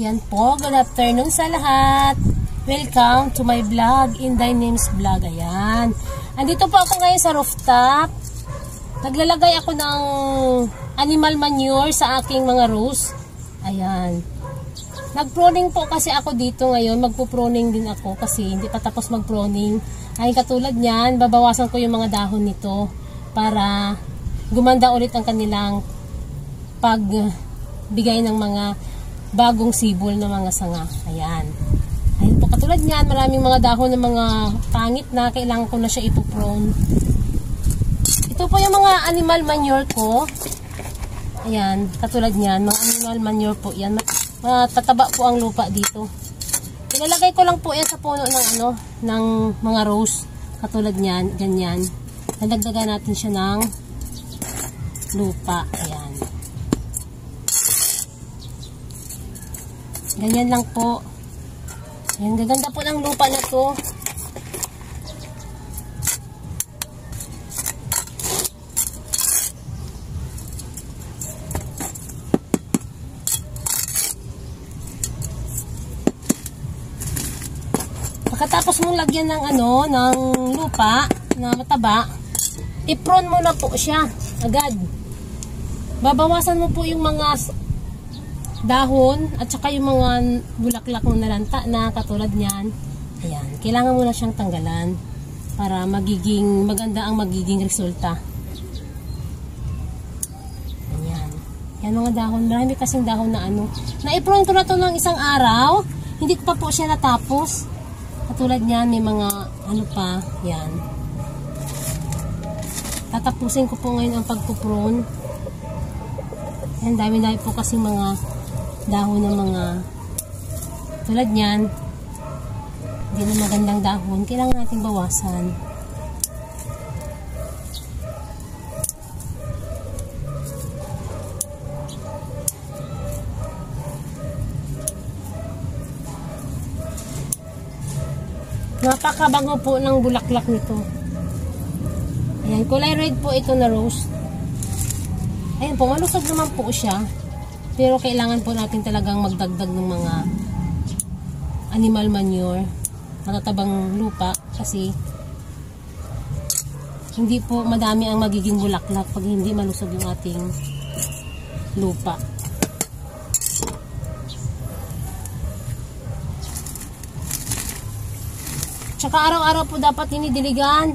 Ayan po, good afternoon sa lahat. Welcome to my vlog, Inday Names Vlog. Ayan. Andito po ako ngayon sa rooftop. Naglalagay ako ng animal manure sa aking mga rose. Ayan. Nag-pruning po kasi ako dito ngayon. Magpo-pruning din ako kasi hindi pa tapos mag-pruning. Ay katulad niyan, babawasan ko yung mga dahon nito para gumanda ulit ang kanilang pagbigay ng mga bagong sibol na mga sanga. Ayan. Ayun po, katulad niyan, maraming mga dahon ng mga pangit na kailangan ko na siya ipoprone. Ito po yung mga animal manure ko. Ayan, katulad niyan, mga animal manure po yan. Matataba po ang lupa dito. Ilalagay ko lang po yan sa puno ng ng mga rose. Katulad niyan, ganyan. Nadagdagan natin siya ng lupa. Ayan. Ganyan lang po. Ayan, gaganda po ng lupa na to. Pagkatapos mong lagyan ng ng lupa na mataba, i-prune mo na po siya agad. Babawasan mo po yung mga dahon at saka yung mga bulaklak ng nalanta na katulad niyan. Ayan, kailangan mo na siyang tanggalan para maganda ang magiging resulta. Ayan. Yan mga dahon, marami kasing dahon na na-i-prune ko na to ng isang araw. Hindi ko pa po siya natapos. Katulad niyan, may mga pa, yan. Tatapusin ko po ngayon ang pagpuprune. Yan, dami-dami po kasi mga dahon ng mga tulad niyan. Hindi na magandang dahon. Kailangan natin bawasan. Napakabango po ng bulaklak nito. Ayan, kulay red po ito na rose. Ayan po, malusog naman po siya. Pero kailangan po natin talagang magdagdag ng mga animal manure, matatabang lupa, kasi hindi po madami ang magiging bulaklak pag hindi malusog yung ating lupa. Tsaka araw-araw po dapat hinidiligan.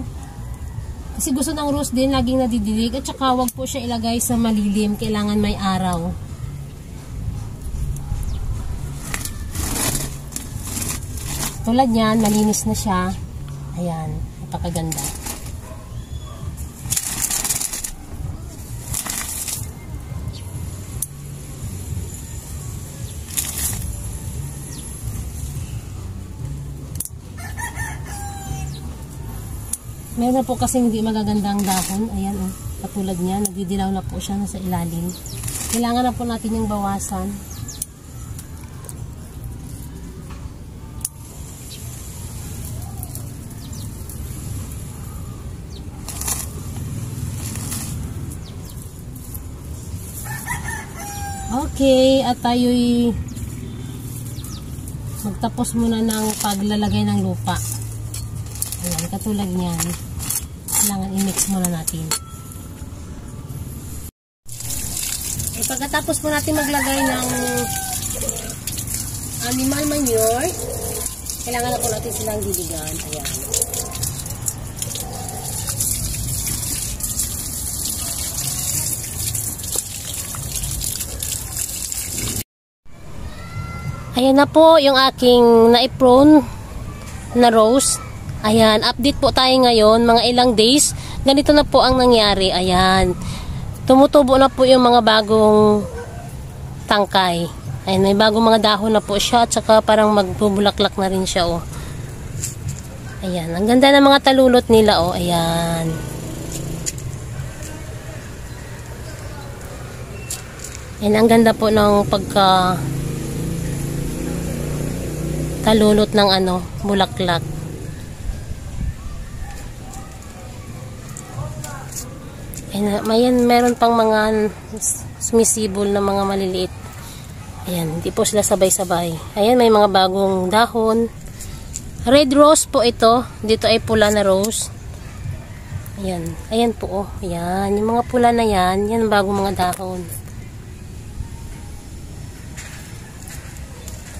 Kasi gusto ng rose din laging nadidilig. At tsaka wag po siya ilagay sa malilim. Kailangan may araw. Tulad niyan, malinis na siya. Ayan, napakaganda. Meron po kasi hindi magagandang dahon. Ayan katulad niya, nagdidilaw na po siya nasa ilalim. Kailangan na po natin yung bawasan. Okay, at tayo'y magtapos muna ng paglalagay ng lupa. Ayan, katulad niyan. Kailangan i-mix muna natin. Pagkatapos po natin maglagay ng animal manure, kailangan na po natin silang diligan. Ayan. Ayan na po yung aking na-prune na rose. Ayan, update po tayo ngayon, mga ilang days. Ganito na po ang nangyari. Ayan, tumutubo na po yung mga bagong tangkay. Ayan, may bagong mga dahon na po siya. At saka parang magbubulaklak na rin siya. Ayan, ang ganda ng mga talulot nila. Ayan. Ayan, ang ganda po ng pagka talulot ng bulaklak. Ayan, meron pang mga sumisibol na mga maliliit. Ayan, hindi po sila sabay-sabay. Ayan, may mga bagong dahon. Red rose po ito. Dito ay pula na rose. Ayan, ayan po oh. Ayan, yung mga pula na yan, yan bagong mga dahon.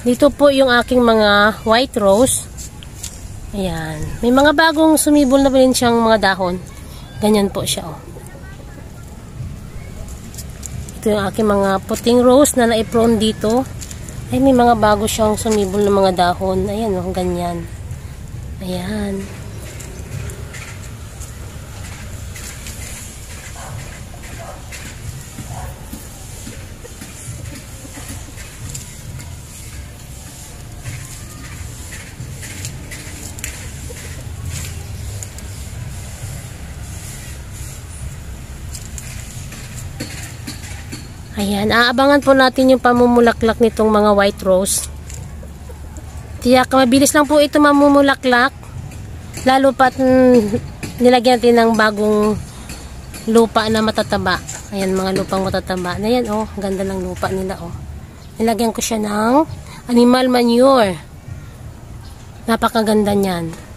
Dito po yung aking mga white rose. Ayan, may mga bagong sumibol na rin siyang mga dahon. Ganyan po siya oh. Ito yung aking mga puting rose na naipron dito. Ay, may mga bago siyang sumibol na mga dahon. Ayan, oh, ganyan. Ayan. Ayan, aabangan po natin yung pamumulaklak nitong mga white rose. Tiyak, mabilis lang po ito mamumulaklak. Lalo pat nilagyan natin ng bagong lupa na matataba. Ayan, mga lupang matataba. Ayan, oh, ganda ng lupa nila, oh. Nilagyan ko siya ng animal manure. Napakaganda niyan.